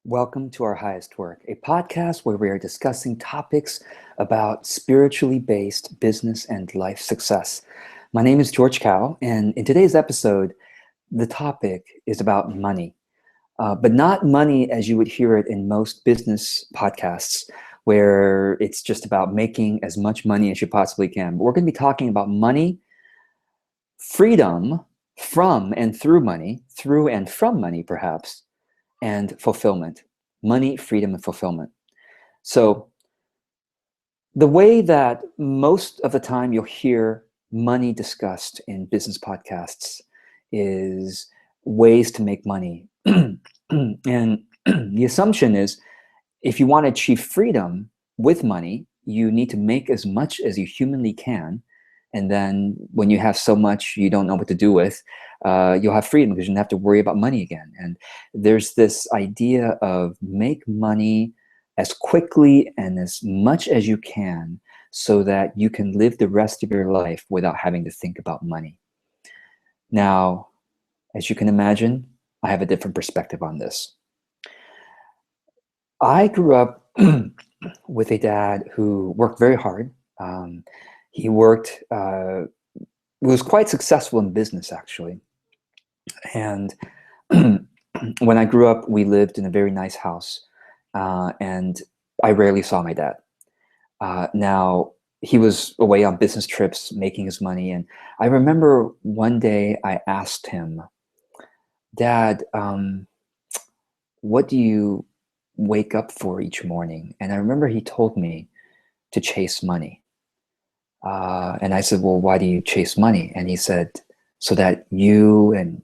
Welcome to Our Highest Work, a podcast where we are discussing topics about spiritually based business and life success. My name is George Cow, and in today's episode, the topic is about money, but not money as you would hear it in most business podcasts, where it's just about making as much money as you possibly can. But we're going to be talking about money, freedom from and through money, through and from money, perhaps, and fulfillment. Money, freedom, and fulfillment. So the way that most of the time you'll hear money discussed in business podcasts is ways to make money. And the assumption is if you want to achieve freedom with money, you need to make as much as you humanly can. And then when you have so much you don't know what to do with, you'll have freedom because you don't have to worry about money again. And there's this idea of make money as quickly and as much as you can so that you can live the rest of your life without having to think about money. Now, as you can imagine, I have a different perspective on this. I grew up with a dad who worked very hard. He was quite successful in business, actually. And when I grew up, we lived in a very nice house, and I rarely saw my dad. Now, he was away on business trips, making his money. And I remember one day I asked him, Dad, what do you wake up for each morning? And I remember he told me to chase money. And I said, well, why do you chase money? And he said, so that you and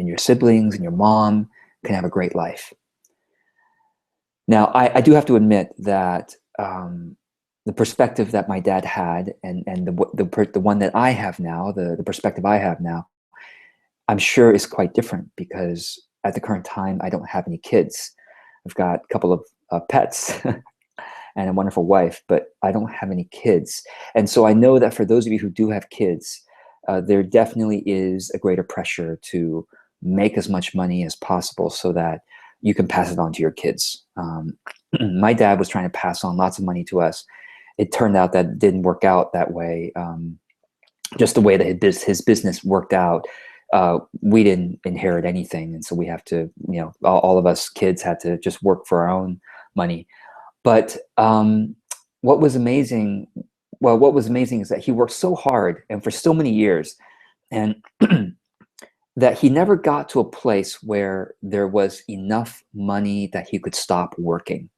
your siblings and your mom can have a great life. Now, I do have to admit that the perspective that my dad had and the one that I have now, the perspective I have now, I'm sure is quite different because at the current time, I don't have any kids. I've got a couple of pets and a wonderful wife, but I don't have any kids. And so I know that for those of you who do have kids, there definitely is a greater pressure to make as much money as possible so that you can pass it on to your kids. My dad was trying to pass on lots of money to us. It turned out that it didn't work out that way. Just the way that his business worked out, we didn't inherit anything. And so we have to, all of us kids had to just work for our own money. But what was amazing is that he worked so hard and for so many years, and that he never got to a place where there was enough money that he could stop working,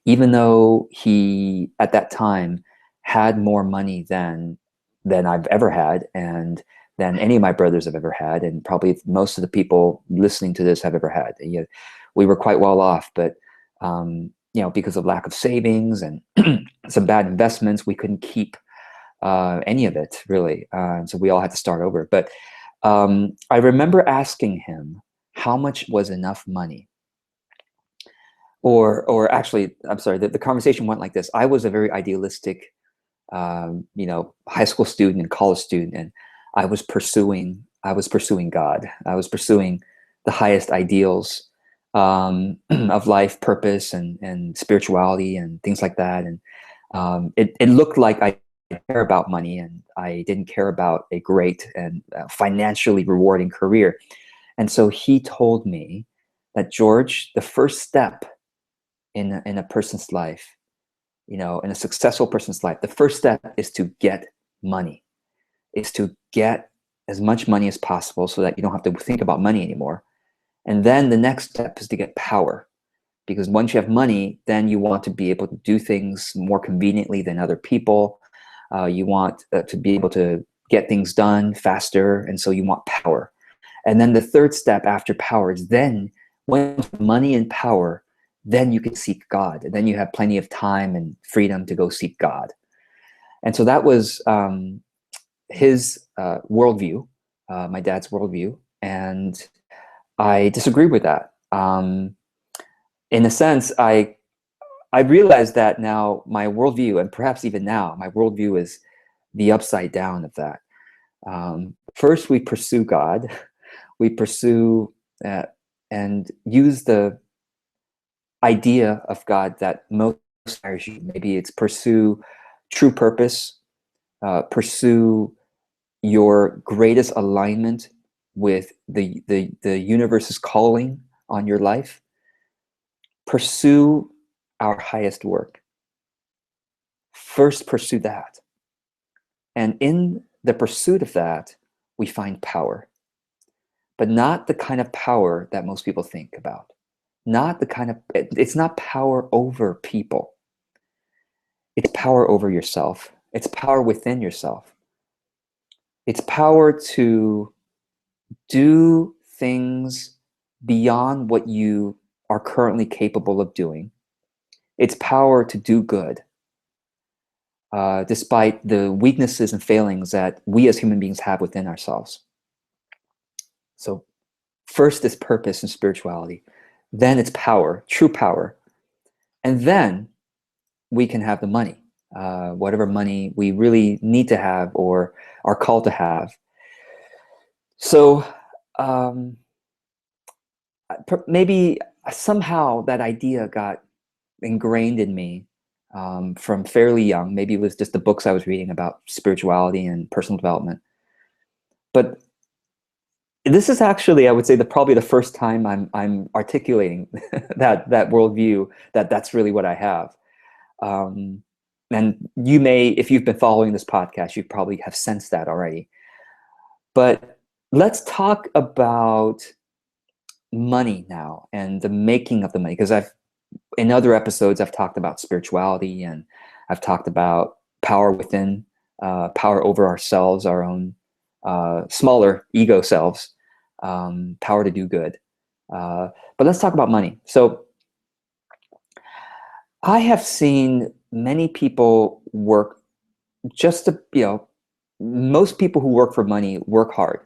even though he at that time had more money than I've ever had and than any of my brothers have ever had, and probably most of the people listening to this have ever had. We were quite well off, but because of lack of savings and some bad investments, we couldn't keep any of it really. And so we all had to start over. But I remember asking him how much was enough money. Or actually, I'm sorry, the conversation went like this. I was a very idealistic, high school student and college student, and I was pursuing God. I was pursuing the highest ideals of life, purpose, and spirituality, and things like that. And it looked like I care about money, and I didn't care about a great and financially rewarding career. And so he told me that, George, the first step in a person's life, in a successful person's life, the first step is to get money, is to get as much money as possible so that you don't have to think about money anymore. And then the next step is to get power, because once you have money, then you want to be able to do things more conveniently than other people. You want to be able to get things done faster, and so you want power. And then the third step after power is then, when money and power, then you can seek God. And then you have plenty of time and freedom to go seek God. And so that was his worldview, my dad's worldview, and I disagree with that. In a sense, I realize that now my worldview, and perhaps even now, my worldview is the upside down of that. First, we pursue God. We pursue and use the idea of God that most inspires you. Maybe it's pursue true purpose, pursue your greatest alignment with the universe's calling on your life. Pursue our highest work. First, pursue that. And in the pursuit of that, we find power. But not the kind of power that most people think about. Not the kind of, it's not power over people. It's power over yourself. It's power within yourself. It's power to do things beyond what you are currently capable of doing. It's power to do good, despite the weaknesses and failings that we as human beings have within ourselves. So first is purpose and spirituality. Then it's power, true power. And then we can have the money, whatever money we really need to have or are called to have. So maybe somehow that idea got ingrained in me from fairly young. Maybe it was just the books I was reading about spirituality and personal development. But this is actually, I would say, probably the first time I'm articulating that worldview, that's really what I have. And you may, if you've been following this podcast, you probably have sensed that already. But let's talk about money now and the making of the money, because in other episodes I've talked about spirituality, and I've talked about power within, power over ourselves, our own smaller ego selves, power to do good. But let's talk about money. So I have seen many people work just to, most people who work for money work hard.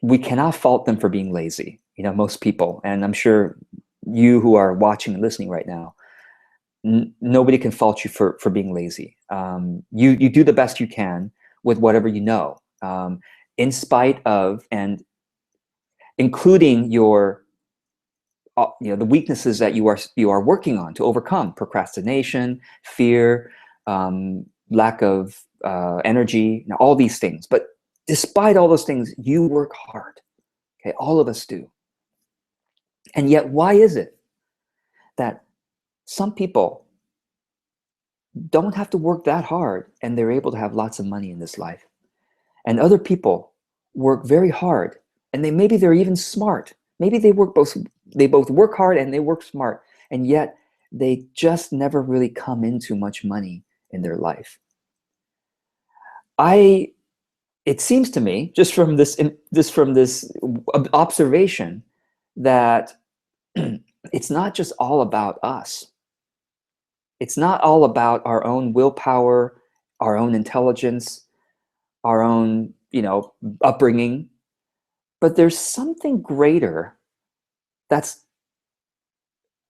We cannot fault them for being lazy, most people. And I'm sure you who are watching and listening right now, nobody can fault you for being lazy. You do the best you can with whatever you know, in spite of and including your the weaknesses that you are working on to overcome: procrastination, fear, lack of energy, all these things. But despite all those things, you work hard. Okay, all of us do. And yet, why is it that some people don't have to work that hard and they're able to have lots of money in this life, and other people work very hard and maybe they're even smart? Maybe they both work hard and they work smart, and yet they just never really come into much money in their life. It seems to me, just from this observation, that it's not just all about us. It's not all about our own willpower, our own intelligence, our own, upbringing, but there's something greater that's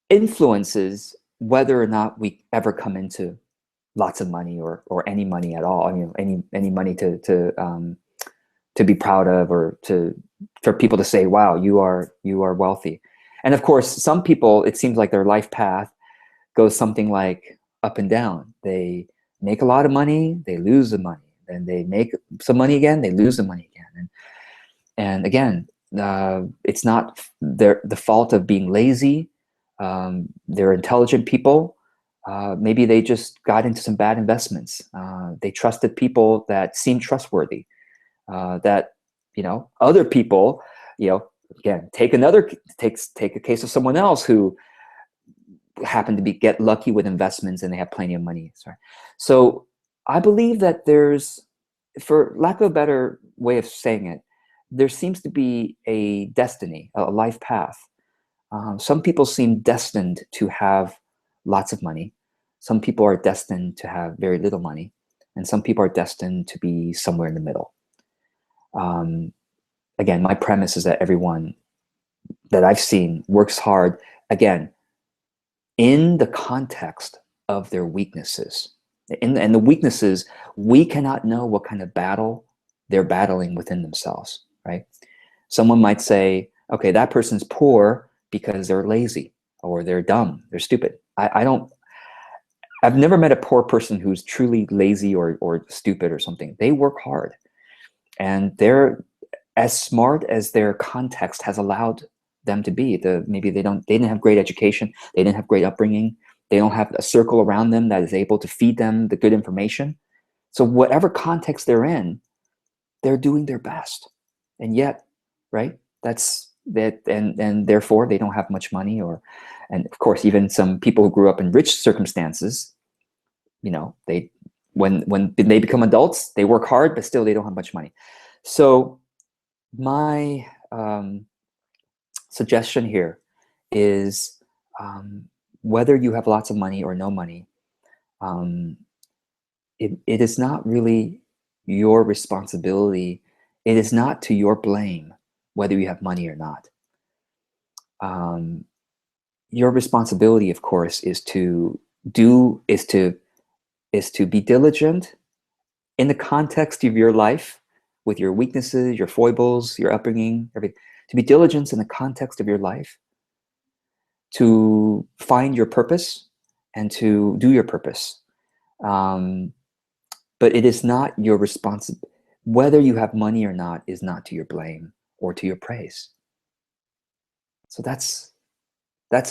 influences whether or not we ever come into lots of money or any money at all. I mean, any money to be proud of, or for people to say, wow, you are wealthy. And of course, some people, it seems like their life path goes something like up and down. They make a lot of money, they lose the money, then they make some money again, they lose the money again. And again, it's not the fault of being lazy. They're intelligent people. Maybe they just got into some bad investments. They trusted people that seemed trustworthy. That other people, again, take a case of someone else who happened to get lucky with investments and they have plenty of money. So I believe that there's, for lack of a better way of saying it, there seems to be a destiny, a life path. Some people seem destined to have lots of money. Some people are destined to have very little money. And some people are destined to be somewhere in the middle. Again, my premise is that everyone that I've seen works hard, again, in the context of their weaknesses. And the weaknesses, we cannot know what kind of battle they're battling within themselves, right? Someone might say, okay, that person's poor because they're lazy. or they're dumb, they're stupid. I've never met a poor person who's truly lazy or stupid or something. They work hard, and they're as smart as their context has allowed them to be. Maybe they didn't have great education, they didn't have great upbringing, they don't have a circle around them that is able to feed them the good information. So whatever context they're in, they're doing their best. And yet, right? That's that, and therefore they don't have much money, and of course, even some people who grew up in rich circumstances, they when they become adults, they work hard, but still they don't have much money. So my suggestion here is, whether you have lots of money or no money, it is not really your responsibility. It is not to your blame whether you have money or not. Your responsibility, of course, is to be diligent in the context of your life, with your weaknesses, your foibles, your upbringing, everything. To be diligent in the context of your life, to find your purpose and to do your purpose. But it is not your responsibility. Whether you have money or not is not to your blame or to your praise. So that's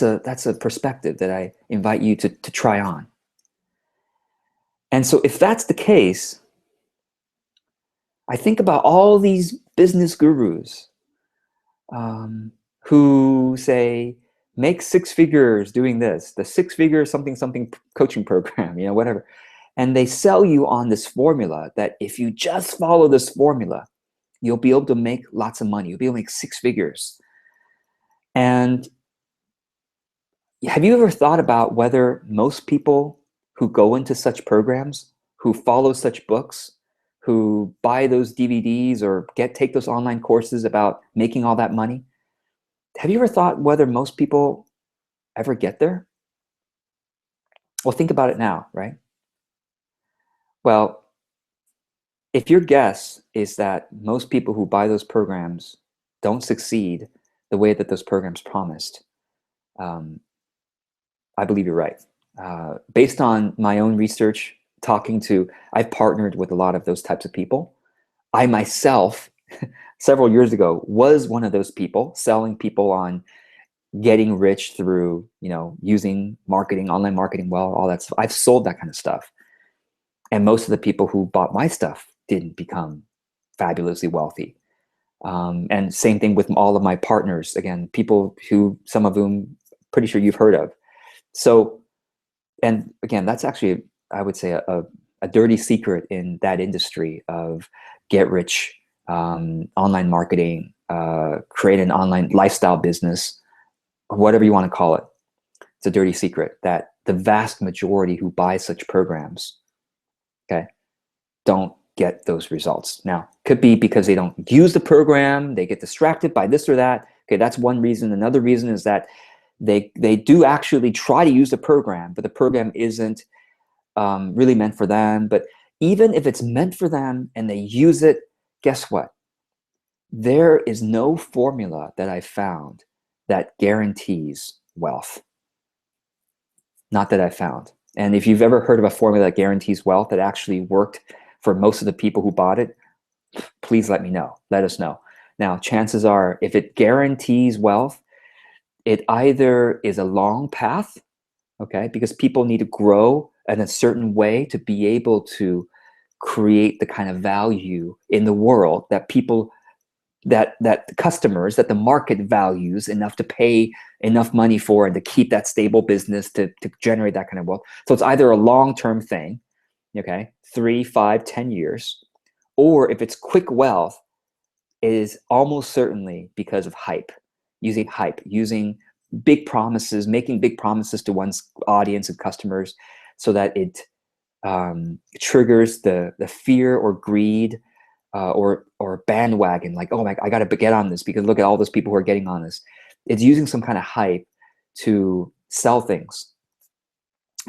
a perspective that I invite you to try on. And so if that's the case, I think about all these business gurus who say, make 6 figures doing this, the 6-figure something coaching program, whatever. And they sell you on this formula that if you just follow this formula, you'll be able to make lots of money. You'll be able to make 6 figures. And have you ever thought about whether most people who go into such programs, who follow such books, who buy those DVDs or take those online courses about making all that money, have you ever thought whether most people ever get there? Well, think about it now, right? Well, if your guess is that most people who buy those programs don't succeed the way that those programs promised, I believe you're right. Based on my own research, I've partnered with a lot of those types of people. I myself, several years ago, was one of those people selling people on getting rich through, using marketing, online marketing, all that stuff. I've sold that kind of stuff. And most of the people who bought my stuff didn't become fabulously wealthy. And same thing with all of my partners. Again, people some of whom pretty sure you've heard of. So, and again, that's actually, I would say, a dirty secret in that industry of get rich, online marketing, create an online lifestyle business, whatever you want to call it. It's a dirty secret that the vast majority who buy such programs, don't get those results. Now, could be because they don't use the program, they get distracted by this or that. Okay, that's one reason. Another reason is that they do actually try to use the program, but the program isn't really meant for them. But even if it's meant for them and they use it, guess what? There is no formula that I found that guarantees wealth. Not that I found. And if you've ever heard of a formula that guarantees wealth that actually worked for most of the people who bought it, please let me know. Let us know. Now, chances are, if it guarantees wealth, it either is a long path, because people need to grow in a certain way to be able to create the kind of value in the world that customers, that the market values enough to pay enough money for and to keep that stable business to generate that kind of wealth. So it's either a long-term thing, 3, 5, 10 years, or if it's quick wealth, it is almost certainly because of hype, using big promises, making big promises to one's audience and customers so that it triggers the fear or greed or bandwagon, like, oh my, I got to get on this because look at all those people who are getting on this. It's using some kind of hype to sell things.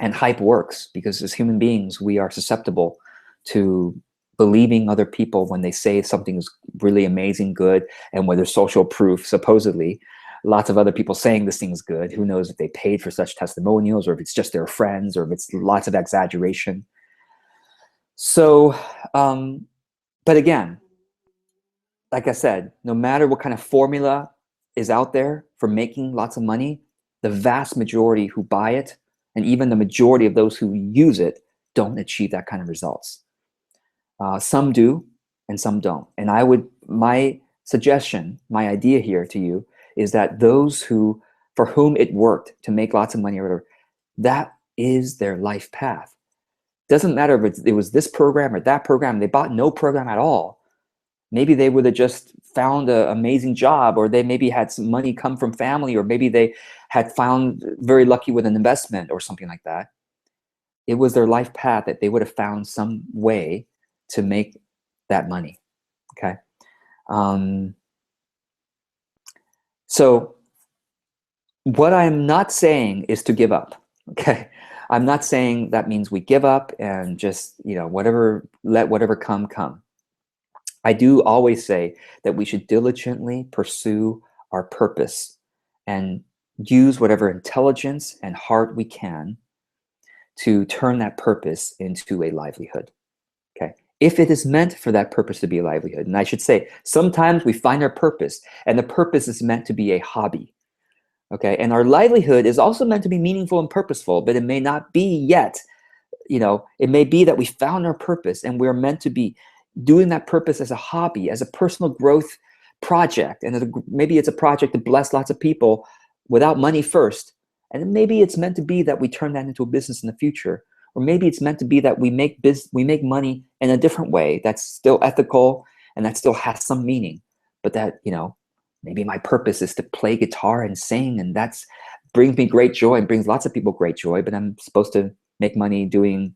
And hype works because as human beings, we are susceptible to believing other people when they say something is really amazing, good, and where there's social proof, supposedly. lots of other people saying this thing's good. Who knows if they paid for such testimonials, or if it's just their friends, or if it's lots of exaggeration. So, but again, like I said, no matter what kind of formula is out there for making lots of money, the vast majority who buy it, and even the majority of those who use it, don't achieve that kind of results. Some do, and some don't. And my suggestion, my idea here to you is that those for whom it worked to make lots of money or whatever, that is their life path. Doesn't matter if it was this program or that program. They bought no program at all. Maybe they would have just found an amazing job, or they maybe had some money come from family, or maybe they had found very lucky with an investment or something like that. It was their life path that they would have found some way to make that money. Okay. So what I'm not saying is to give up. Okay. I'm not saying that means we give up and just, let whatever come. I do always say that we should diligently pursue our purpose and use whatever intelligence and heart we can to turn that purpose into a livelihood. Okay. If it is meant for that purpose to be a livelihood, and I should say, sometimes we find our purpose, and the purpose is meant to be a hobby. Okay. And our livelihood is also meant to be meaningful and purposeful, but it may not be yet. It may be that we found our purpose and we're meant to be doing that purpose as a hobby, as a personal growth project. And maybe it's a project to bless lots of people without money first. And then maybe it's meant to be that we turn that into a business in the future. Or maybe it's meant to be that we make money in a different way that's still ethical and that still has some meaning. But that, maybe my purpose is to play guitar and sing, and that's brings me great joy and brings lots of people great joy, but I'm supposed to make money doing,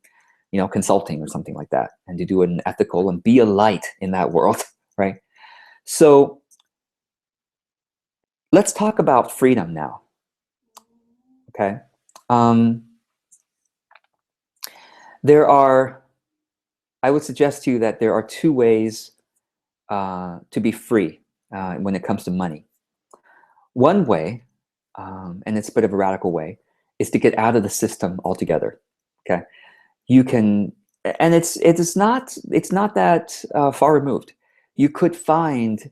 consulting or something like that, and to do it in ethical and be a light in that world, right? So let's talk about freedom now. Okay. I would suggest to you that there are two ways to be free when it comes to money. One way, and it's a bit of a radical way, is to get out of the system altogether. Okay, you can, and it's not that far removed. You could find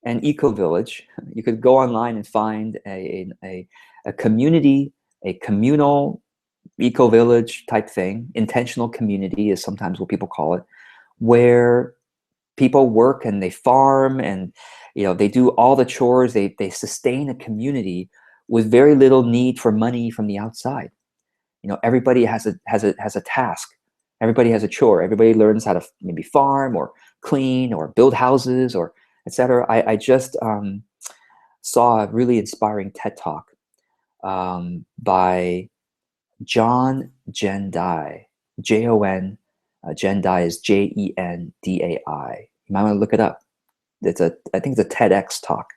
an eco village. You could go online and find a community, a communal eco village type thing. Intentional community is sometimes what people call it, where people work and they farm and they do all the chores. They sustain a community with very little need for money from the outside. Everybody has a task. Everybody has a chore. Everybody learns how to maybe farm or clean or build houses or etc. I just saw a really inspiring TED Talk by Jon Gendai. Jon. Gendai is Jendai. You might want to look it up. I think it's a TEDx talk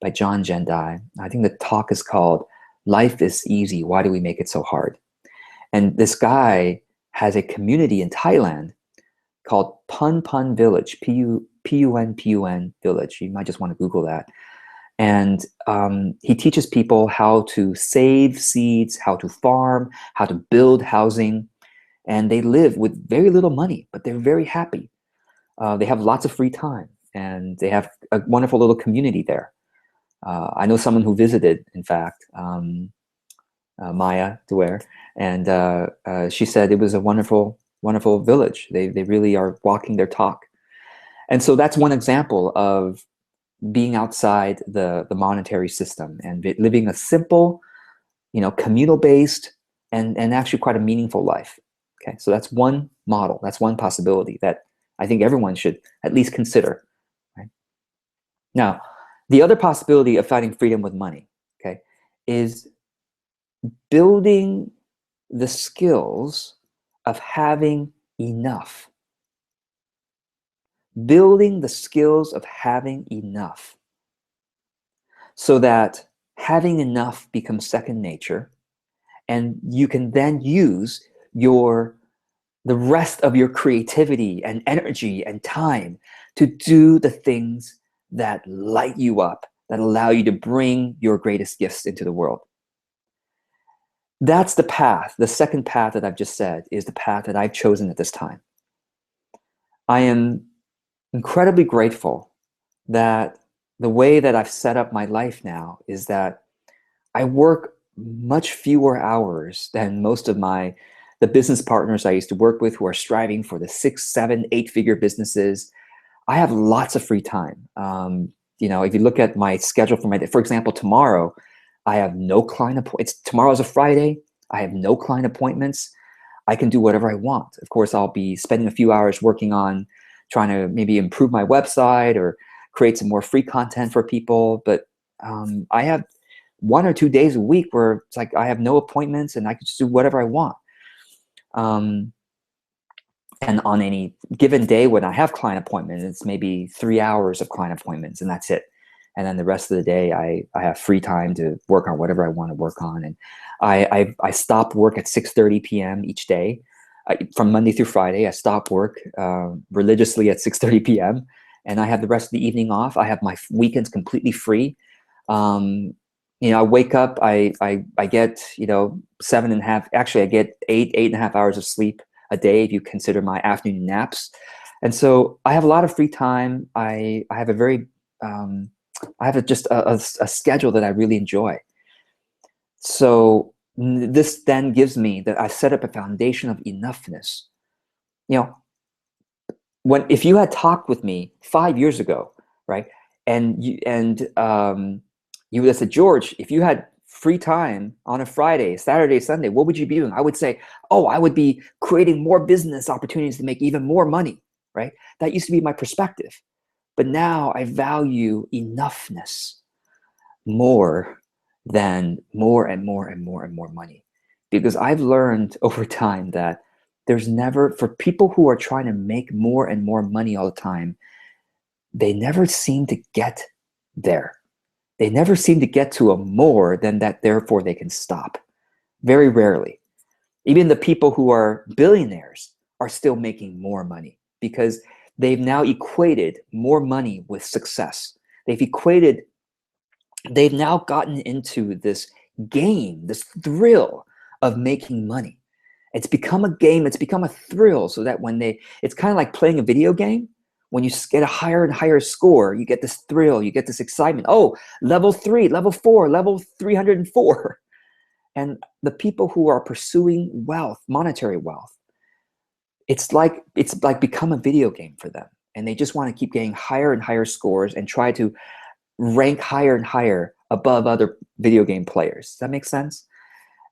by Jon Gendai. I think the talk is called "Life is Easy. Why do we make it so hard?" And this guy has a community in Thailand called Pun Pun Village, Pun Village. You might just want to Google that. And he teaches people how to save seeds, how to farm, how to build housing. And they live with very little money, but they're very happy. They have lots of free time, and they have a wonderful little community there. I know someone who visited, in fact, Maya Duer, and she said it was a wonderful, wonderful village. They really are walking their talk. And so that's one example of being outside the monetary system and living a simple, communal-based and actually quite a meaningful life. Okay, so that's one model. That's one possibility that I think everyone should at least consider. Right? Now, the other possibility of finding freedom with money, okay, is building the skills of having enough. Building the skills of having enough so that having enough becomes second nature, and you can then use the rest of your creativity and energy and time to do the things that light you up, that allow you to bring your greatest gifts into the world. That's the path. The second path that I've just said is the path that I've chosen at this time. I am incredibly grateful that the way that I've set up my life now is that I work much fewer hours than most of the business partners I used to work with who are striving for the 6, 7, 8-figure businesses. I have lots of free time. If you look at my schedule for my day, for example, tomorrow, I have no client appointments. Tomorrow's a Friday. I have no client appointments. I can do whatever I want. Of course, I'll be spending a few hours working on trying to maybe improve my website or create some more free content for people. But I have 1 or 2 days a week where it's like I have no appointments and I can just do whatever I want. And on any given day when I have client appointments, it's maybe 3 hours of client appointments and that's it. And then the rest of the day, I have free time to work on whatever I want to work on. And I stop work at 6:30 p.m. each day. From Monday through Friday, I stop work religiously at 6:30 p.m. and I have the rest of the evening off. I have my weekends completely free. I wake up, I get, 7.5, actually I get 8.5 hours of sleep a day if you consider my afternoon naps. And so I have a lot of free time. I have a very, I have just a schedule that I really enjoy. So this then gives me that I set up a foundation of enoughness. If you had talked with me 5 years ago, right, and you would have said, George, if you had free time on a Friday, Saturday, Sunday, what would you be doing? I would say, I would be creating more business opportunities to make even more money, right? That used to be my perspective. But now I value enoughness more than more and more and more and more money. Because I've learned over time that there's never, for people who are trying to make more and more money all the time, they never seem to get there. They never seem to get to a more than that, therefore they can stop. Very rarely. Even the people who are billionaires are still making more money because they've now equated more money with success. They've now gotten into this game, this thrill of making money. It's become a game, it's become a thrill, so that it's kind of like playing a video game. When you get a higher and higher score, you get this thrill, you get this excitement. Oh, level 3, level 4, level 304. And the people who are pursuing wealth, monetary wealth, it's like become a video game for them. And they just want to keep getting higher and higher scores and try to rank higher and higher above other video game players. Does that make sense?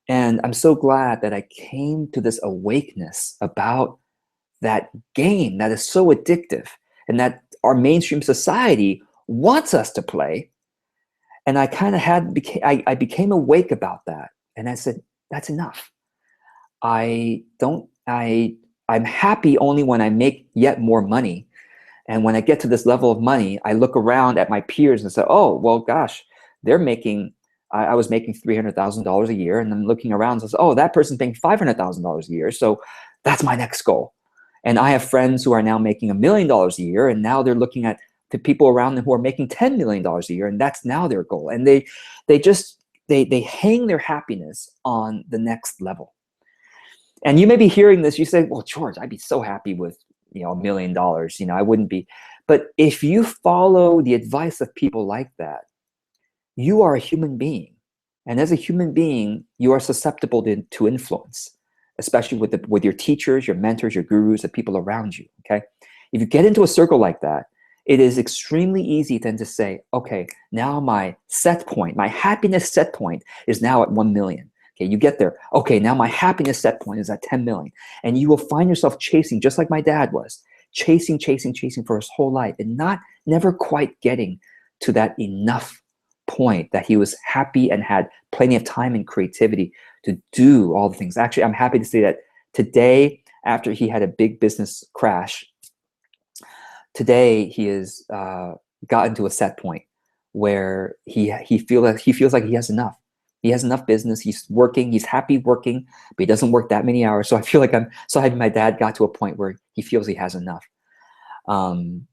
And I'm so glad that I came to this awakeness about that game that is so addictive and that our mainstream society wants us to play. And I kind of I became awake about that. And I said, that's enough. I'm happy only when I make yet more money. And when I get to this level of money, I look around at my peers and say, oh, well, gosh, they're making, I was making $300,000 a year. And I'm looking around and says, oh, that person's making $500,000 a year. So that's my next goal. And I have friends who are now making $1 million a year. And now they're looking at the people around them who are making $10 million a year. And that's now their goal. And they hang their happiness on the next level. And you may be hearing this, you say, well, George, I'd be so happy with, $1 million, I wouldn't be. But if you follow the advice of people like that, you are a human being. And as a human being, you are susceptible to influence, especially with your teachers, your mentors, your gurus, the people around you, okay? If you get into a circle like that, it is extremely easy then to say, okay, now my set point, my happiness set point is now at 1 million. Okay, you get there. Okay, now my happiness set point is at 10 million. And you will find yourself chasing, just like my dad was, chasing for his whole life and never quite getting to that enough point that he was happy and had plenty of time and creativity to do all the things. Actually, I'm happy to say that today, after he had a big business crash, today he has gotten to a set point where he feels like he has enough. He has enough business. He's working. He's happy working, but he doesn't work that many hours. So I feel like I'm so happy my dad got to a point where he feels he has enough. And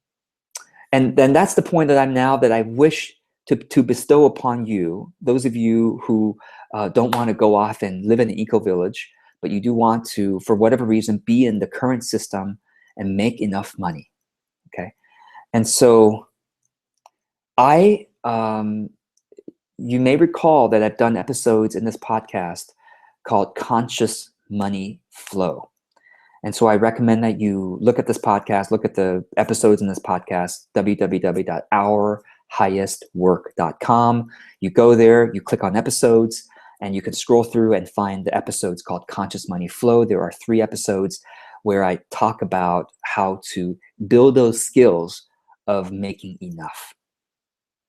then that's the point that I'm now, that I wish to bestow upon you, those of you who don't want to go off and live in an eco-village, but you do want to, for whatever reason, be in the current system and make enough money, okay? And so you may recall that I've done episodes in this podcast called Conscious Money Flow. And so I recommend that you look at this podcast, look at the episodes in this podcast, www.ourhighestwork.com. You go there, you click on episodes, and you can scroll through and find the episodes called Conscious Money Flow. There are 3 episodes where I talk about how to build those skills of making enough.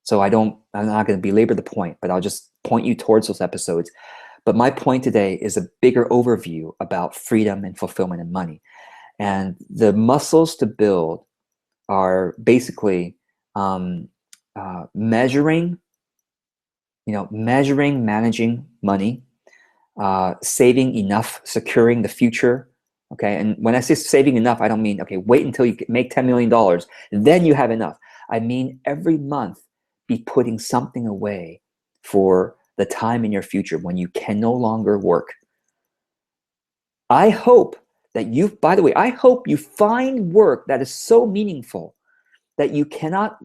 So I'm not going to belabor the point, but I'll just point you towards those episodes. But my point today is a bigger overview about freedom and fulfillment and money. And the muscles to build are basically measuring, managing money, saving enough, securing the future. Okay. And when I say saving enough, I don't mean, okay, wait until you make $10 million, then you have enough. I mean, every month be putting something away for the time in your future when you can no longer work. I hope that I hope you find work that is so meaningful that you cannot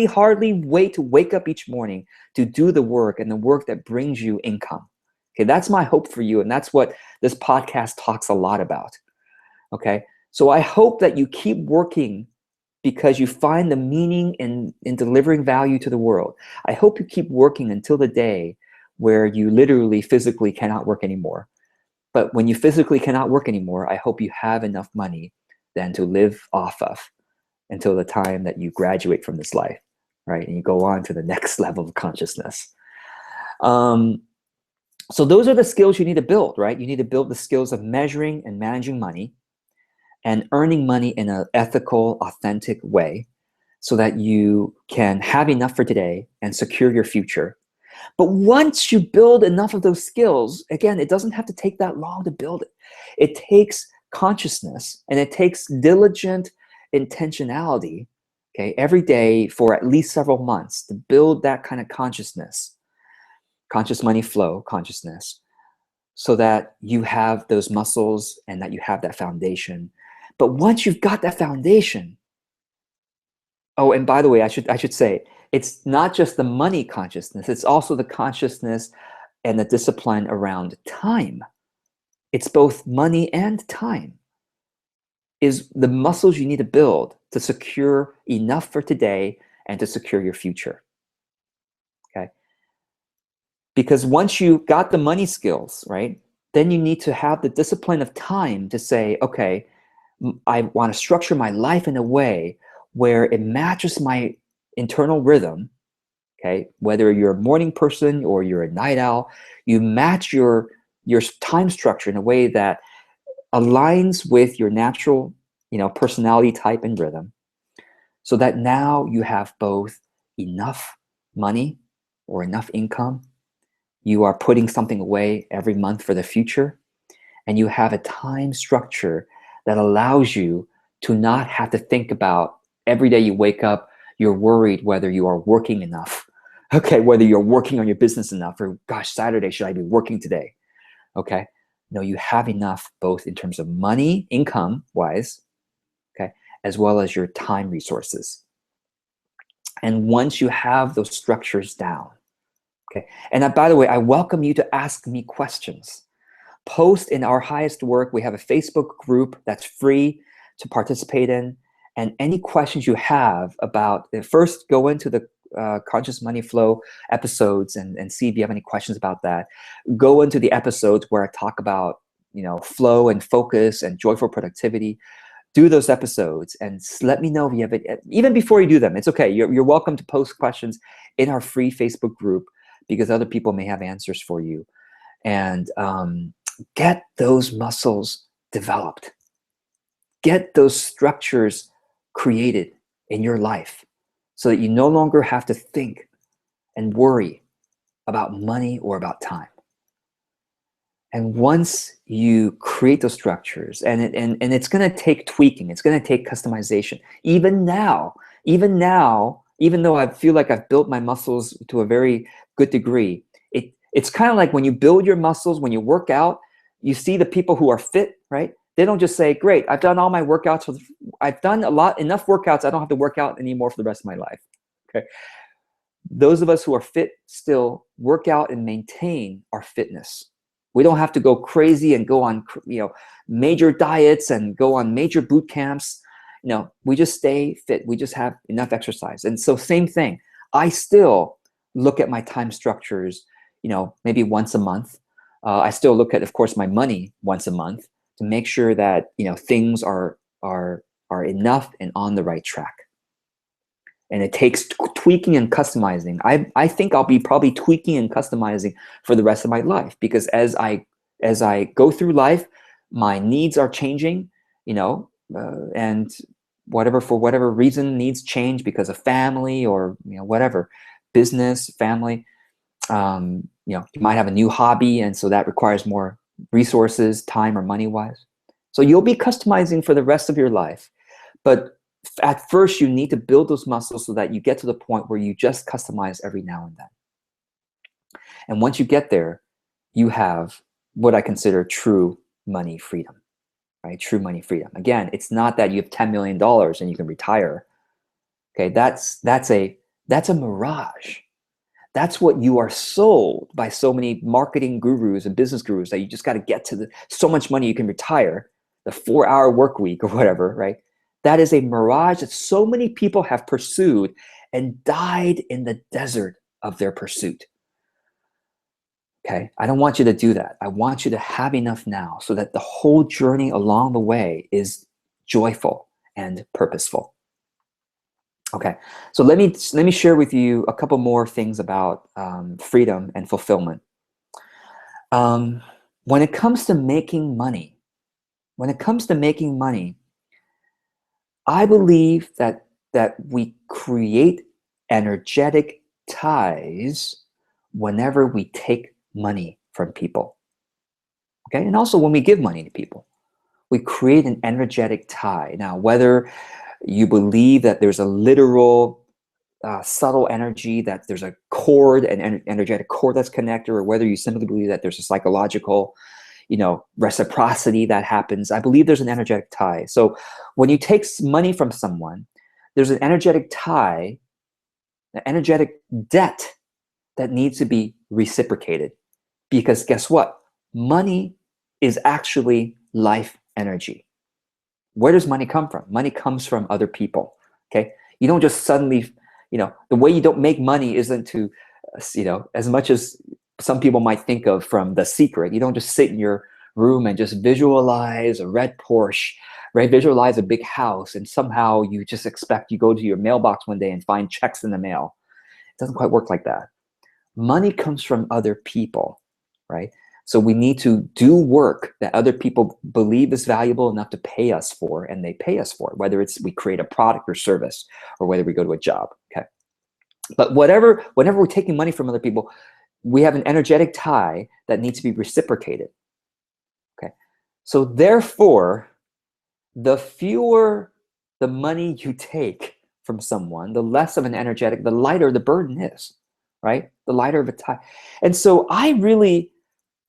hardly wait to wake up each morning to do the work, and the work that brings you income. Okay, that's my hope for you, and that's what this podcast talks a lot about. Okay, so I hope that you keep working because you find the meaning in delivering value to the world. I hope you keep working until the day where you literally physically cannot work anymore. But when you physically cannot work anymore, I hope you have enough money then to live off of until the time that you graduate from this life, right? And you go on to the next level of consciousness. So those are the skills you need to build, right? You need to build the skills of measuring and managing money and earning money in an ethical, authentic way so that you can have enough for today and secure your future. But once you build enough of those skills, again, it doesn't have to take that long to build it. It takes consciousness and it takes diligent intentionality, okay, every day for at least several months to build that kind of consciousness, conscious money flow consciousness, so that you have those muscles and that you have that foundation. But once you've got that foundation, oh, and by the way, I should say, it's not just the money consciousness, it's also the consciousness and the discipline around time. It's both money and time is the muscles you need to build to secure enough for today and to secure your future, okay? Because once you got the money skills, right, then you need to have the discipline of time to say, okay, I want to structure my life in a way where it matches my internal rhythm, okay? Whether you're a morning person or you're a night owl, you match your time structure in a way that aligns with your natural, personality type and rhythm, so that now you have both enough money or enough income, you are putting something away every month for the future, and you have a time structure that allows you to not have to think about every day you wake up, you're worried whether you are working enough, okay, whether you're working on your business enough, or gosh, Saturday, should I be working today, okay? No, you have enough both in terms of money, income-wise, okay, as well as your time resources. And once you have those structures down, okay, and by the way, I welcome you to ask me questions. Post in Our Highest Work. We have a Facebook group that's free to participate in. And any questions you have about, first go into the Conscious Money Flow episodes and see if you have any questions about that. Go into the episodes where I talk about, flow and focus and joyful productivity. Do those episodes and let me know if you have it. Even before you do them, it's okay. You're welcome to post questions in our free Facebook group because other people may have answers for you. And get those muscles developed. Get those structures created in your life so that you no longer have to think and worry about money or about time. And once you create those structures, and it's going to take tweaking, it's going to take customization. Even now, even though I feel like I've built my muscles to a very good degree, it's kind of like when you build your muscles, when you work out, you see the people who are fit, right? They don't just say, great, I've done all my workouts. I've done enough workouts. I don't have to work out anymore for the rest of my life. Okay. Those of us who are fit still work out and maintain our fitness. We don't have to go crazy and go on, major diets and go on major boot camps. We just stay fit. We just have enough exercise. And so same thing. I still look at my time structures, maybe once a month. I still look at, of course, my money once a month to make sure that, things are enough and on the right track. And it takes tweaking and customizing. I think I'll be probably tweaking and customizing for the rest of my life, because as I go through life, my needs are changing, and for whatever reason, needs change because of family or whatever, business, family. You might have a new hobby, and so that requires more resources, time or money wise. So you'll be customizing for the rest of your life, but at first you need to build those muscles so that you get to the point where you just customize every now and then. And once you get there, you have what I consider true money freedom, right? True money freedom. Again, it's not that you have $10 million and you can retire. Okay, that's a mirage. That's what you are sold by so many marketing gurus and business gurus, that you just got to get to so much money you can retire, the 4-hour work week or whatever, right? That is a mirage that so many people have pursued and died in the desert of their pursuit. Okay, I don't want you to do that. I want you to have enough now so that the whole journey along the way is joyful and purposeful. Okay, so let me share with you a couple more things about freedom and fulfillment. When it comes to making money, I believe that we create energetic ties whenever we take money from people. Okay, and also when we give money to people, we create an energetic tie. Now, whether you believe that there's a literal subtle energy, that there's a cord, an energetic cord that's connected, or whether you simply believe that there's a psychological reciprocity that happens, I believe there's an energetic tie. So when you take money from someone, there's an energetic tie, an energetic debt that needs to be reciprocated. Because guess what? Money is actually life energy. Where does money come from? Money comes from other people. Okay, you don't just suddenly, the way you don't make money isn't to, as much as some people might think of from The Secret, you don't just sit in your room and just visualize a red Porsche, right? Visualize a big house, and somehow you just expect you go to your mailbox one day and find checks in the mail. It doesn't quite work like that. Money comes from other people, right? So we need to do work that other people believe is valuable enough to pay us for, and they pay us for it, whether it's we create a product or service, or whether we go to a job, okay? But whenever we're taking money from other people, we have an energetic tie that needs to be reciprocated, okay? So therefore, the fewer the money you take from someone, the less of an energetic, the lighter the burden is, right? The lighter of a tie. And so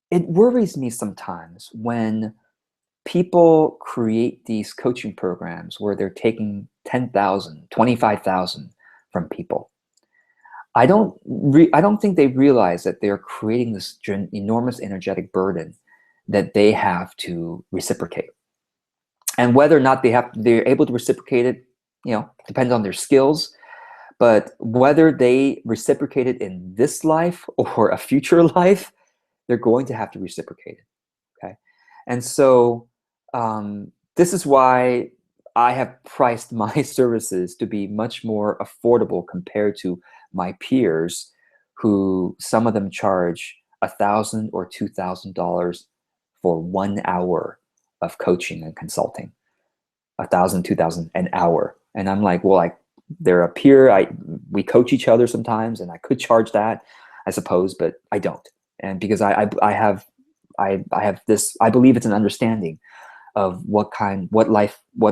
it worries me sometimes when people create these coaching programs where they're taking 10,000, 25,000 from people. I don't think they realize that they're creating this enormous energetic burden that they have to reciprocate. And whether or not they're able to reciprocate it, depends on their skills. But whether they reciprocate it in this life or a future life, they're going to have to reciprocate it, okay? And so this is why I have priced my services to be much more affordable compared to my peers, who some of them charge $1,000 or $2,000 for 1 hour of coaching and consulting. $1,000, $2,000 an hour. And I'm like, well, they're a peer. We coach each other sometimes, and I could charge that, I suppose, but I don't. And because I have this, I believe it's an understanding of what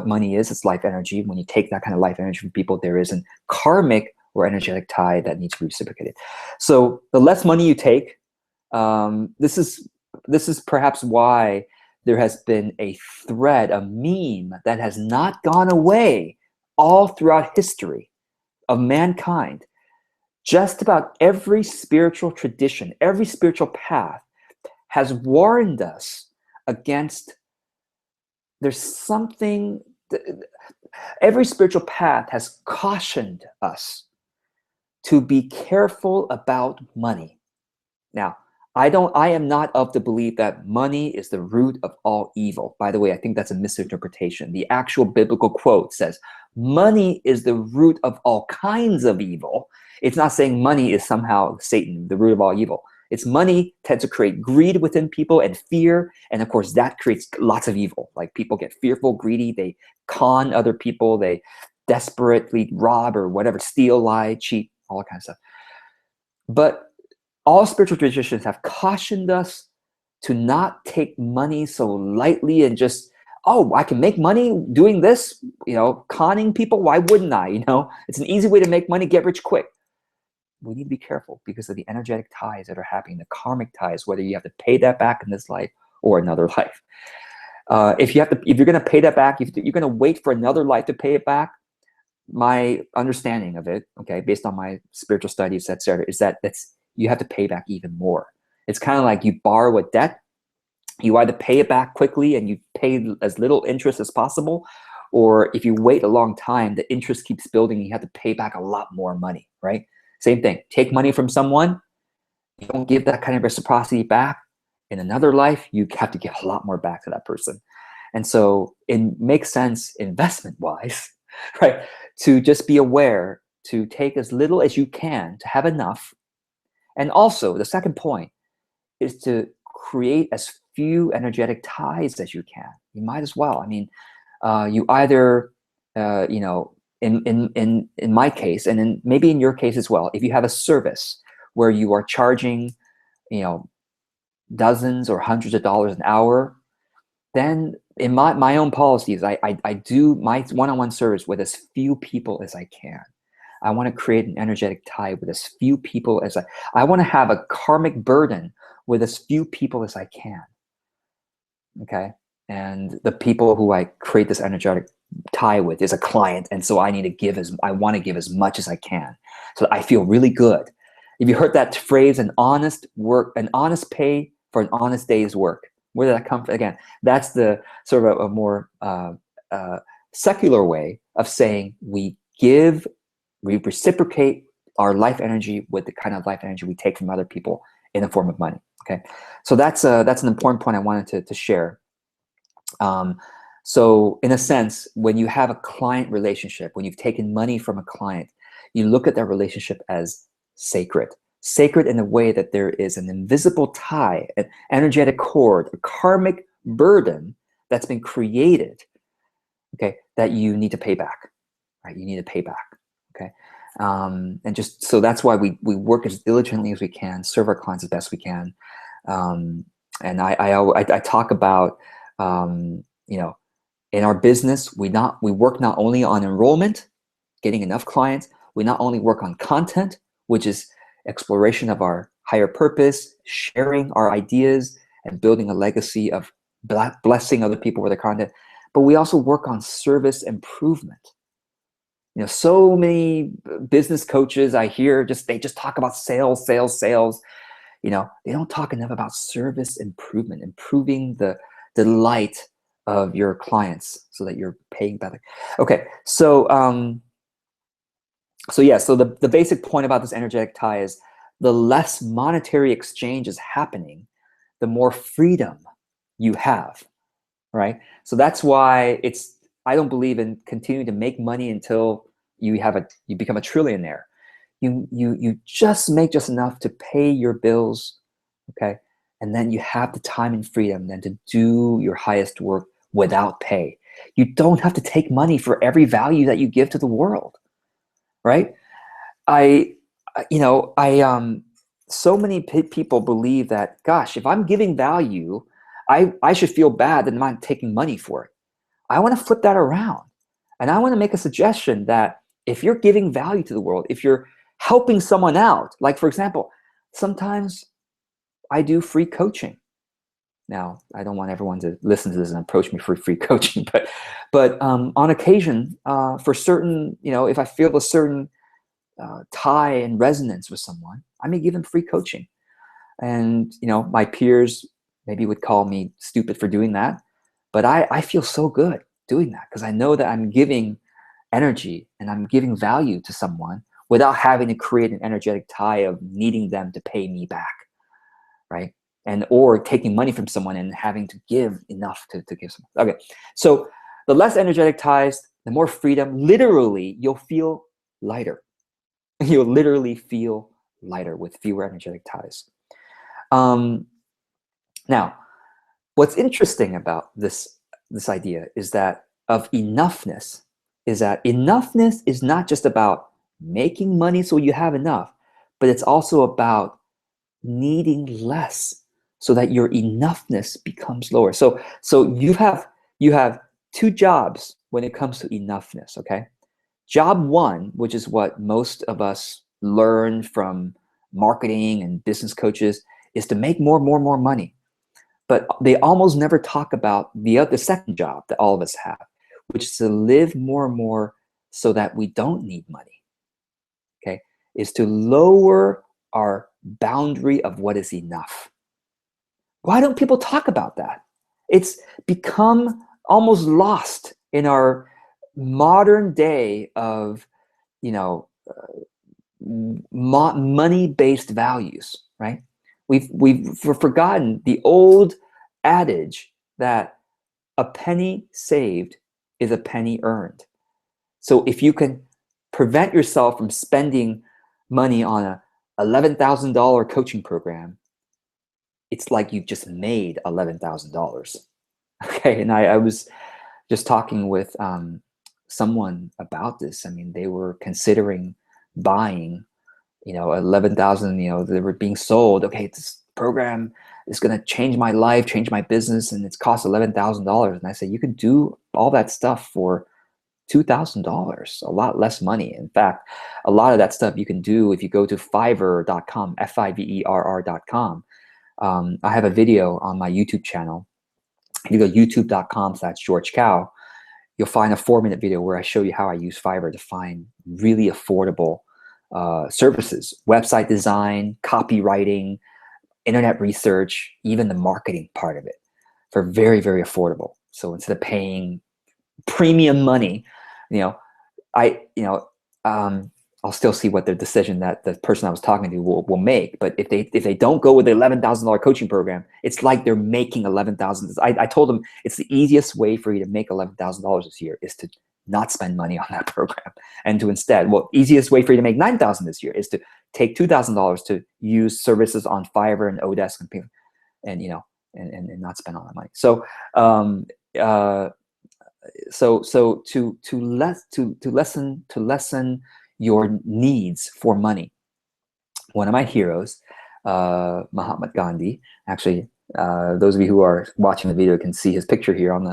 money is. It's life energy. When you take that kind of life energy from people, there is a karmic or energetic tie that needs to be reciprocated. So the less money you take, this is perhaps why there has been a thread, a meme that has not gone away all throughout history of mankind. Just about every spiritual tradition, every spiritual path has warned us against, there's something, every spiritual path has cautioned us to be careful about money. Now, I am not of the belief that money is the root of all evil. By the way, I think that's a misinterpretation. The actual biblical quote says, money is the root of all kinds of evil. It's not saying money is somehow Satan, the root of all evil. It's money tends to create greed within people and fear. And of course, that creates lots of evil. Like people get fearful, greedy, they con other people, they desperately rob or whatever, steal, lie, cheat, all that kind of stuff. But all spiritual traditions have cautioned us to not take money so lightly and just, oh, I can make money doing this, conning people. Why wouldn't I? It's an easy way to make money, get rich quick. We need to be careful because of the energetic ties that are happening, the karmic ties, whether you have to pay that back in this life or another life. If you're going to pay that back, if you're going to wait for another life to pay it back, my understanding of it, okay, based on my spiritual studies, etc., is that you have to pay back even more. It's kind of like you borrow a debt. You either pay it back quickly and you pay as little interest as possible, or if you wait a long time, the interest keeps building and you have to pay back a lot more money, right? Same thing. Take money from someone, you don't give that kind of reciprocity back. In another life, you have to give a lot more back to that person. And so it makes sense investment-wise, right, to just be aware to take as little as you can to have enough. And also, the second point is to create as few energetic ties as you can. You might as well. I mean, you either, in my case, and maybe in your case as well, if you have a service where you are charging, dozens or hundreds of dollars an hour, then in my own policies, I do my one-on-one service with as few people as I can. I want to create an energetic tie with as few people as I want to have a karmic burden with as few people as I can. Okay. And the people who I create this energetic tie with is a client. And so I want to give as much as I can so that I feel really good. If you heard that phrase, an honest pay for an honest day's work, where did that come from? Again, that's the sort of a more secular way of saying we reciprocate our life energy with the kind of life energy we take from other people in the form of money. Okay, so that's an important point I wanted to share. So in a sense, when you have a client relationship, when you've taken money from a client, you look at that relationship as sacred. Sacred in the way that there is an invisible tie, an energetic cord, a karmic burden that's been created, okay, that you need to pay back, right? You need to pay back, okay? And just so that's why we work as diligently as we can, serve our clients as best we can. And I talk about, in our business, we work not only on enrollment, getting enough clients, we not only work on content, which is exploration of our higher purpose, sharing our ideas, and building a legacy of blessing other people with their content, but we also work on service improvement. So many business coaches I hear they just talk about sales. They don't talk enough about service improvement, improving the delight of your clients so that you're paying better. Okay, so the basic point about this energetic tie is the less monetary exchange is happening, the more freedom you have, right? So that's why I don't believe in continuing to make money until you become a trillionaire. You just make just enough to pay your bills, okay? And then you have the time and freedom then to do your highest work without pay. You don't have to take money for every value that you give to the world, right? So many people believe that, gosh, if I'm giving value, I should feel bad that I'm not taking money for it. I want to flip that around. And I want to make a suggestion that if you're giving value to the world, if you're helping someone out, like for example, sometimes I do free coaching. Now, I don't want everyone to listen to this and approach me for free coaching, but on occasion, for certain, if I feel a certain tie and resonance with someone, I may give them free coaching. And, my peers maybe would call me stupid for doing that, but I feel so good doing that because I know that I'm giving energy and I'm giving value to someone without having to create an energetic tie of needing them to pay me back, right? And or taking money from someone and having to give enough to give someone. Okay, so the less energetic ties, the more freedom. Literally, you'll feel lighter. You'll literally feel lighter with fewer energetic ties. Now, what's interesting about this idea is that of enoughness is that enoughness is not just about making money so you have enough, but it's also about needing less so that your enoughness becomes lower. So you have two jobs when it comes to enoughness, okay? Job one, which is what most of us learn from marketing and business coaches, is to make more money. But they almost never talk about the second job that all of us have, which is to live more and more so that we don't need money, okay? Is to lower our boundary of what is enough. Why don't people talk about that? It's become almost lost in our modern day of, money-based values, right? We've forgotten the old adage that a penny saved is a penny earned. So if you can prevent yourself from spending money on a $11,000 coaching program, it's like you've just made $11,000. Okay, and I was just talking with someone about this. I mean, they were considering buying, 11,000. They were being sold. Okay, this program is going to change my life, change my business, and it's cost $11,000. And I said, you can do all that stuff for $2,000, a lot less money. In fact, a lot of that stuff you can do if you go to Fiverr.com, Fiverr.com. I have a video on my YouTube channel. If you go youtube.com/George Kao, you'll find a 4-minute video where I show you how I use Fiverr to find really affordable services, website design, copywriting, internet research, even the marketing part of it for very, very affordable. So instead of paying premium money, I'll still see what the decision that the person I was talking to will make. But if they don't go with the $11,000 coaching program, it's like they're making $11,000. I told them it's the easiest way for you to make $11,000 this year is to not spend money on that program, and to instead, easiest way for you to make $9,000 this year is to take $2,000 to use services on Fiverr and Odesk and not spend all that money. So to lessen your needs for money. One of my heroes, Mahatma Gandhi. Actually, those of you who are watching the video can see his picture here on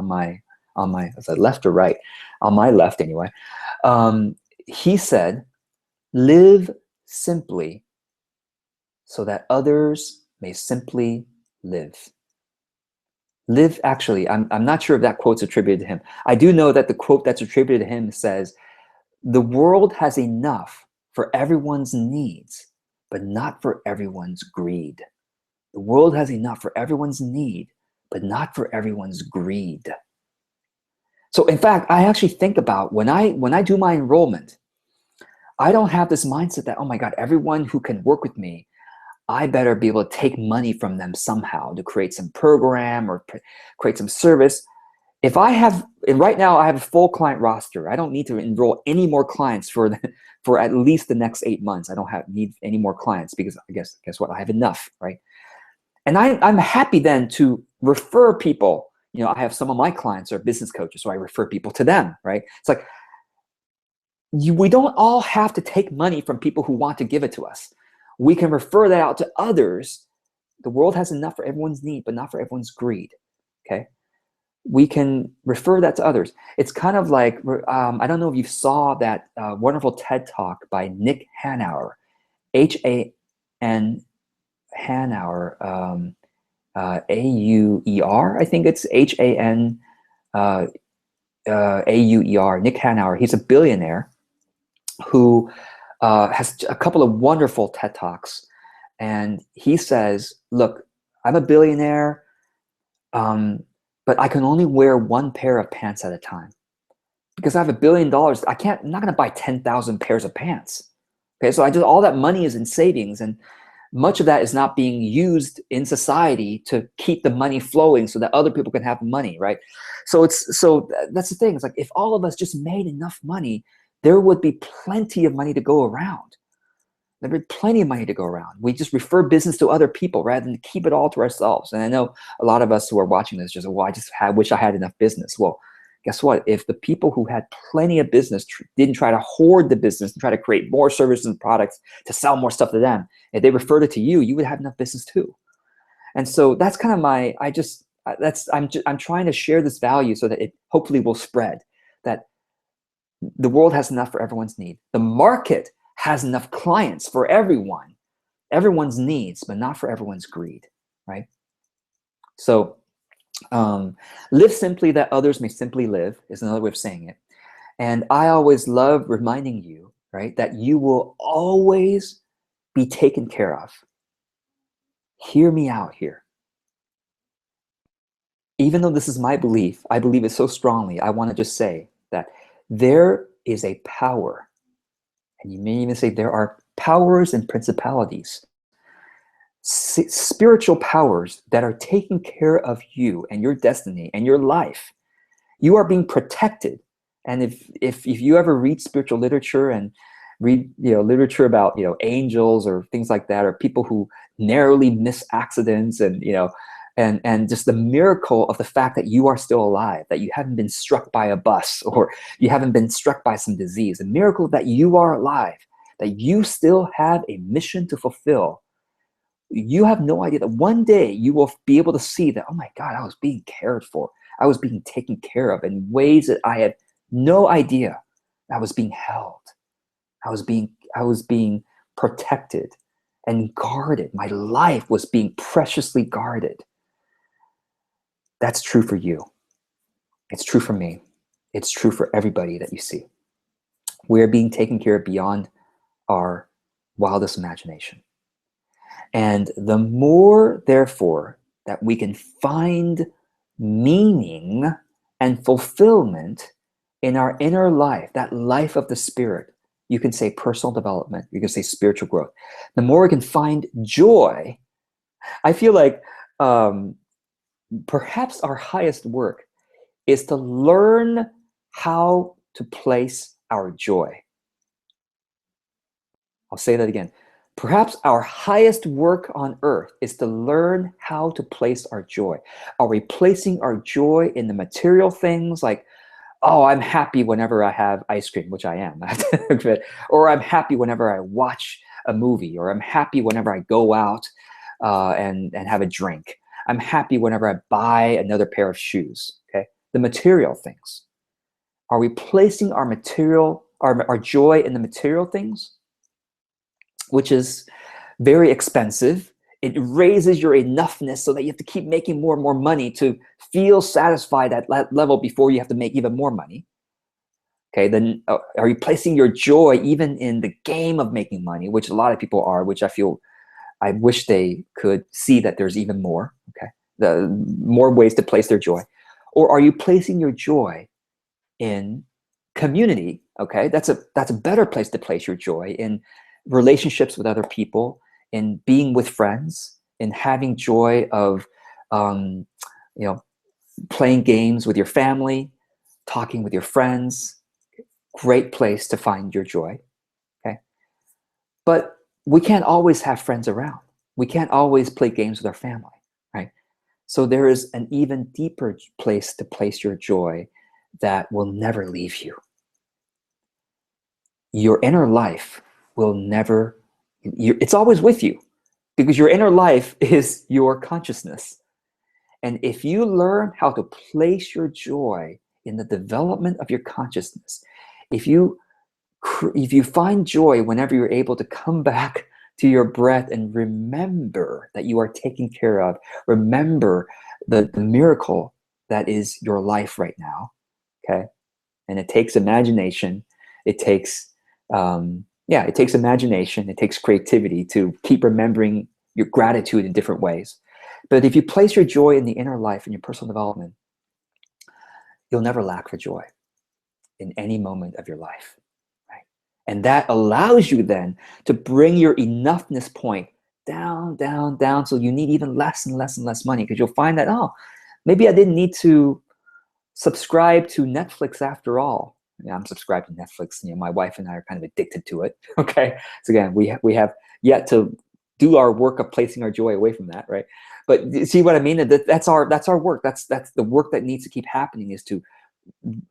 my is that left or right? On my left, anyway. He said, "Live simply, so that others may simply live." Live. Actually, I'm not sure if that quote's attributed to him. I do know that the quote that's attributed to him says, "The world has enough for everyone's needs, but not for everyone's greed." The world has enough for everyone's need, but not for everyone's greed. So in fact, I actually think about when I do my enrollment, I don't have this mindset that, oh my God, everyone who can work with me, I better be able to take money from them somehow to create some program or create some service. If I have, and right now I have a full client roster, I don't need to enroll any more clients for at least the next 8 months. I don't need any more clients because guess what? I have enough, right? And I'm happy then to refer people. I have some of my clients are business coaches, so I refer people to them, right? It's like, we don't all have to take money from people who want to give it to us. We can refer that out to others. The world has enough for everyone's need, but not for everyone's greed, okay? we can refer that to others. It's kind of like, I don't know if you saw that wonderful TED Talk by Nick Hanauer, H-A-N Hanauer, A-U-E-R, I think it's H-A-N A-U-E-R, Nick Hanauer. He's a billionaire who has a couple of wonderful TED Talks. And he says, look, I'm a billionaire, but I can only wear one pair of pants at a time. Because I have $1 billion, I'm not gonna buy 10,000 pairs of pants. Okay, so all that money is in savings, and much of that is not being used in society to keep the money flowing so that other people can have money, right? So that's the thing. It's like, if all of us just made enough money, there would be plenty of money to go around. There'd be plenty of money to go around. We just refer business to other people rather than keep it all to ourselves. And I know a lot of us who are watching this just, well, wish I had enough business. Well, guess what? If the people who had plenty of business didn't try to hoard the business and try to create more services and products to sell more stuff to them, if they referred it to you, you would have enough business too. And so that's kind of I'm trying to share this value so that it hopefully will spread, that the world has enough for everyone's need. The market has enough clients for everyone's needs, but not for everyone's greed, right? So live simply that others may simply live is another way of saying it. And I always love reminding you, right, that you will always be taken care of. Hear me out here. Even though this is my belief, I believe it so strongly, I want to just say that there is a power, and you may even say there are powers and principalities, spiritual powers that are taking care of you and your destiny and your life. You are being protected. And if you ever read spiritual literature and read literature about angels or things like that, or people who narrowly miss accidents, and and just the miracle of the fact that you are still alive, that you haven't been struck by a bus, or you haven't been struck by some disease, a miracle that you are alive, that you still have a mission to fulfill. You have no idea that one day you will be able to see that, oh my God, I was being cared for. I was being taken care of in ways that I had no idea. I was being held. I was being protected and guarded. My life was being preciously guarded. That's true for you. It's true for me. It's true for everybody that you see. We're being taken care of beyond our wildest imagination. And the more, therefore, that we can find meaning and fulfillment in our inner life, that life of the spirit, you can say personal development, you can say spiritual growth. The more we can find joy, I feel like perhaps our highest work is to learn how to place our joy. I'll say that again. Perhaps our highest work on earth is to learn how to place our joy. Are we placing our joy in the material things, like, oh, I'm happy whenever I have ice cream, which I am, or I'm happy whenever I watch a movie, or I'm happy whenever I go out and have a drink. I'm happy whenever I buy another pair of shoes, okay? The material things. Are we placing our joy in the material things, which is very expensive? It raises your enoughness so that you have to keep making more and more money to feel satisfied at that level before you have to make even more money. Okay, then are you placing your joy even in the game of making money, which a lot of people are, which I wish they could see that there's even more, okay? The more ways to place their joy. Or are you placing your joy in community, okay? That's a better place to place your joy, in relationships with other people, in being with friends, in having joy of playing games with your family, talking with your friends. Great place to find your joy, okay? But we can't always have friends around. We can't always play games with our family, right? So there is an even deeper place to place your joy that will never leave you. Your inner life will never, it's always with you, because your inner life is your consciousness. And if you learn how to place your joy in the development of your consciousness, if you find joy whenever you're able to come back to your breath and remember that you are taken care of, remember the miracle that is your life right now, okay? And it takes imagination. It takes, it takes imagination. It takes creativity to keep remembering your gratitude in different ways. But if you place your joy in the inner life and your personal development, you'll never lack for joy in any moment of your life, right? And that allows you then to bring your enoughness point down, down, down, so you need even less and less and less money, because you'll find that, oh, maybe I didn't need to subscribe to Netflix after all. Yeah, I'm subscribed to Netflix. You know, my wife and I are kind of addicted to it. Okay, so again, we have yet to do our work of placing our joy away from that, right? But see what I mean? That's our work. That's the work that needs to keep happening. Is to,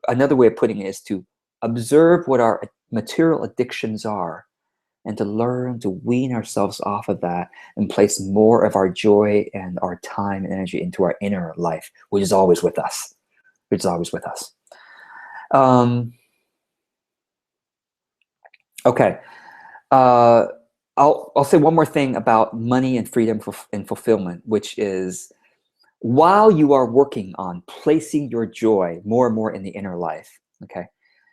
another way of putting it is to observe what our material addictions are, and to learn to wean ourselves off of that and place more of our joy and our time and energy into our inner life, which is always with us. Which is always with us. Okay. I'll say one more thing about money and freedom and fulfillment, which is, while you are working on placing your joy more and more in the inner life, okay,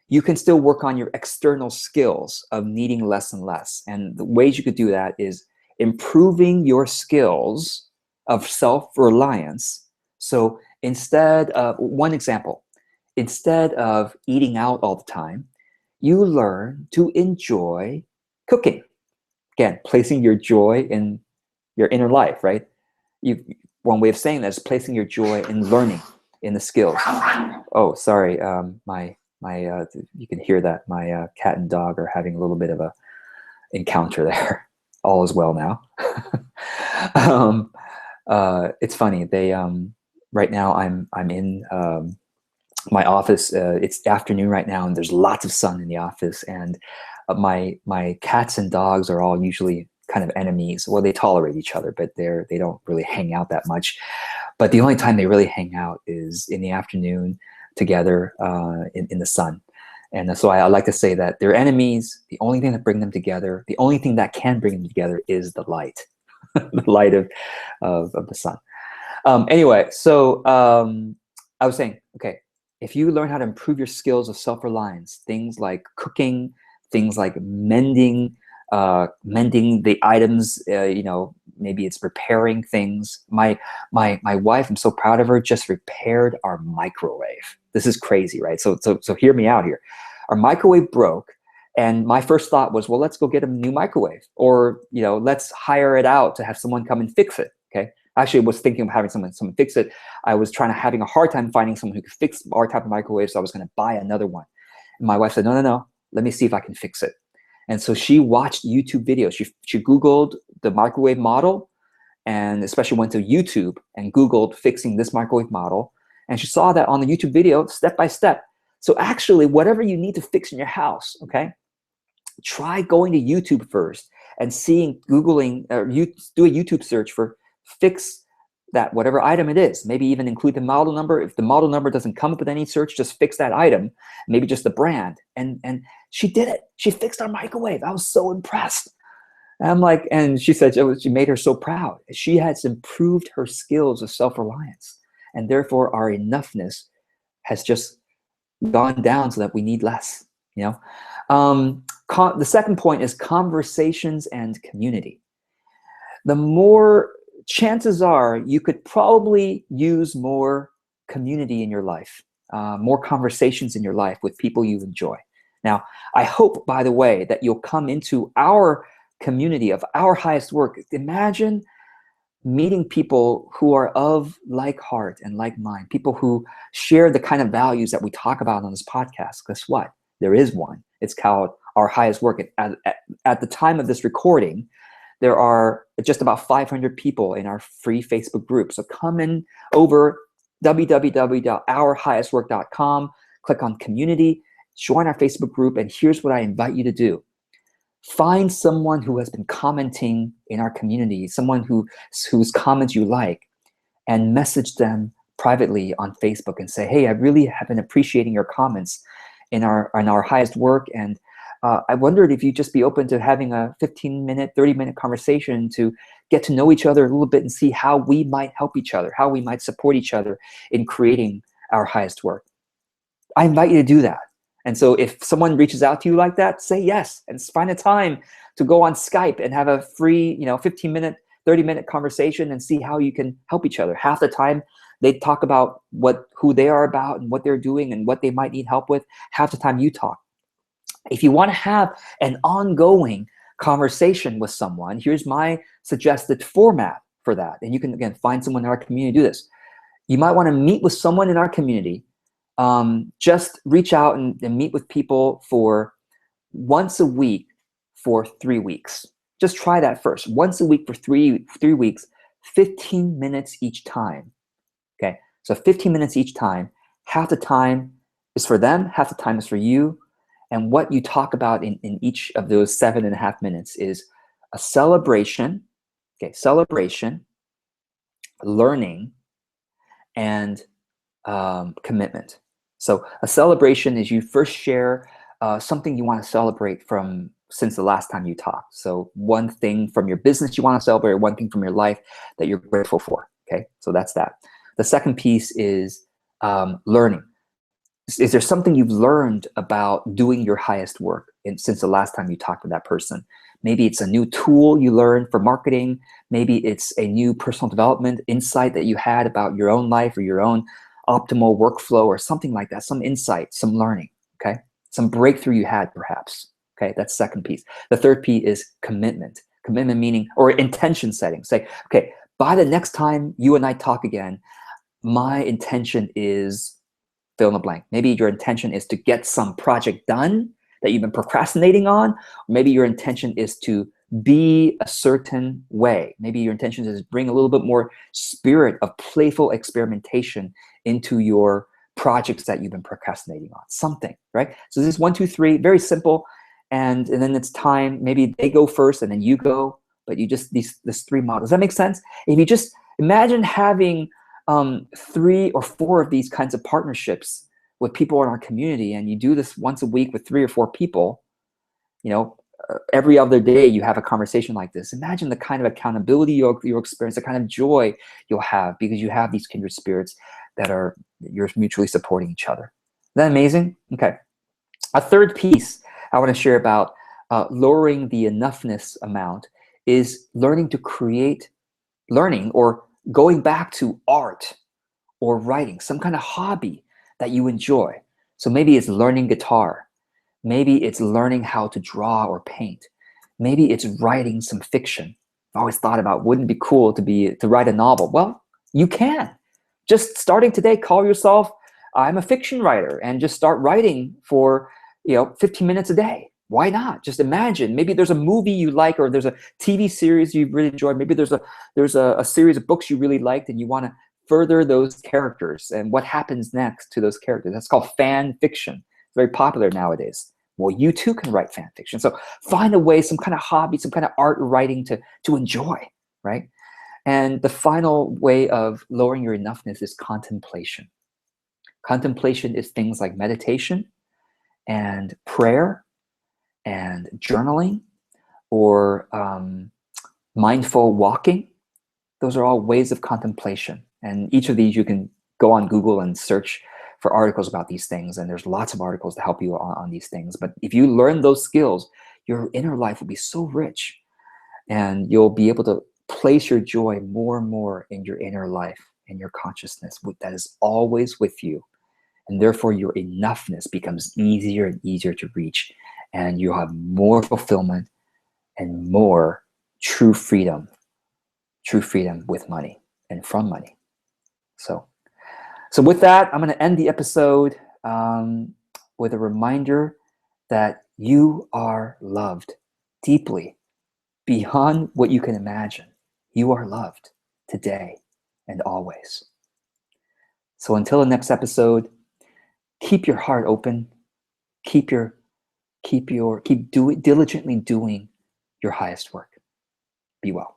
you can still work on your external skills of needing less and less. And the ways you could do that is improving your skills of self-reliance. So instead of, one example, instead of eating out all the time, you learn to enjoy cooking. Again, placing your joy in your inner life, right? One way of saying that is placing your joy in learning, in the skills. Oh, sorry, you can hear that. My cat and dog are having a little bit of a encounter there. All is well now. It's funny. They right now I'm in my office. It's afternoon right now, and there's lots of sun in the office. And my cats and dogs are all usually kind of enemies. Well, they tolerate each other, but they don't really hang out that much. But the only time they really hang out is in the afternoon together in the sun. And so I like to say that they're enemies. The only thing that bring them together, the only thing that can bring them together, is the light, the light of the sun. Anyway, so I was saying, okay, if you learn how to improve your skills of self-reliance, things like cooking, things like mending the items, maybe it's repairing things. My wife, I'm so proud of her, just repaired our microwave. This is crazy, right? So hear me out here. Our microwave broke, and my first thought was, well, let's go get a new microwave, or let's hire it out to have someone come and fix it. Okay. Actually, I was thinking of having someone fix it. I was having a hard time finding someone who could fix our type of microwave, so I was going to buy another one. And my wife said, no, let me see if I can fix it. And so she watched YouTube videos. She Googled the microwave model, and especially went to YouTube and Googled fixing this microwave model. And she saw that on the YouTube video, step by step. So actually, whatever you need to fix in your house, okay, try going to YouTube first and Googling, or you do a YouTube search for fix that, whatever item it is. Maybe even include the model number. If the model number doesn't come up with any search, just fix that item, maybe just the brand. And she did it. She fixed our microwave. I was so impressed. And I'm like, and she said she made her so proud. She has improved her skills of self-reliance, and therefore our enoughness has just gone down so that we need less. The second point is conversations and community. The more, chances are you could probably use more community in your life, more conversations in your life with people you enjoy. Now, I hope, by the way, that you'll come into our community of Our Highest Work. Imagine meeting people who are of like heart and like mind, people who share the kind of values that we talk about on this podcast. Guess what? There is one. It's called Our Highest Work. At the time of this recording, there are just about 500 people in our free Facebook group. So come in over www.ourhighestwork.com, click on community, join our Facebook group, and here's what I invite you to do. Find someone who has been commenting in our community, someone whose comments you like, and message them privately on Facebook and say, hey, I really have been appreciating your comments in our highest work, and I wondered if you'd just be open to having a 15-minute, 30-minute conversation to get to know each other a little bit and see how we might help each other, how we might support each other in creating our highest work. I invite you to do that. And so if someone reaches out to you like that, say yes, and find a time to go on Skype and have a free 15-minute, 30-minute conversation and see how you can help each other. Half the time, they talk about who they are about and what they're doing and what they might need help with. Half the time, you talk. If you want to have an ongoing conversation with someone, here's my suggested format for that. And you can, again, find someone in our community to do this. You might want to meet with someone in our community. Just reach out and meet with people for once a week for 3 weeks. Just try that first. Once a week for three weeks, 15 minutes each time. Okay, so 15 minutes each time. Half the time is for them, half the time is for you. And what you talk about in each of those 7.5 minutes is a celebration, okay, celebration, learning, and commitment. So a celebration is you first share something you want to celebrate since the last time you talked. So one thing from your business you want to celebrate, one thing from your life that you're grateful for, okay? So that's that. The second piece is learning. Is there something you've learned about doing your highest work since the last time you talked to that person? Maybe it's a new tool you learned for marketing. Maybe it's a new personal development insight that you had about your own life or your own optimal workflow or something like that, some insight, some learning, okay? Some breakthrough you had perhaps, okay? That's second piece. The third P is commitment. Commitment meaning, or intention setting. Say, okay, by the next time you and I talk again, my intention is fill in the blank. Maybe your intention is to get some project done that you've been procrastinating on. Or maybe your intention is to be a certain way. Maybe your intention is to bring a little bit more spirit of playful experimentation into your projects that you've been procrastinating on. Something, right? So this is 1, 2, 3, very simple. And then it's time. Maybe they go first and then you go. But you just this 3 models. Does that make sense? If you just imagine having 3 or 4 of these kinds of partnerships with people in our community, and you do this once a week with 3 or 4 people, every other day you have a conversation like this. Imagine the kind of accountability you'll experience, the kind of joy you'll have because you have these kindred spirits you're mutually supporting each other. Isn't that amazing? Okay. A third piece I want to share about lowering the enoughness amount is learning or going back to art or writing, some kind of hobby that you enjoy. So maybe it's learning guitar. Maybe it's learning how to draw or paint. Maybe it's writing some fiction. I always thought about, wouldn't it be cool to write a novel? Well, you can. Just starting today, call yourself, I'm a fiction writer, and just start writing for 15 minutes a day. Why not? Just imagine, maybe there's a movie you like, or there's a TV series you really enjoyed. Maybe there's a series of books you really liked and you want to further those characters and what happens next to those characters. That's called fan fiction. It's very popular nowadays. Well, you too can write fan fiction. So find a way, some kind of hobby, some kind of art writing to enjoy, right? And the final way of lowering your enoughness is contemplation. Contemplation is things like meditation and prayer and journaling or mindful walking. Those are all ways of contemplation. And each of these you can go on Google and search for articles about these things. And there's lots of articles to help you on these things. But if you learn those skills, your inner life will be so rich. And you'll be able to place your joy more and more in your inner life, in your consciousness that is always with you. And therefore your enoughness becomes easier and easier to reach. And you'll have more fulfillment and more true freedom with money and from money. So with that, I'm going to end the episode with a reminder that you are loved deeply beyond what you can imagine. You are loved today and always. So until the next episode, keep your heart open. Keep diligently doing your highest work. Be well.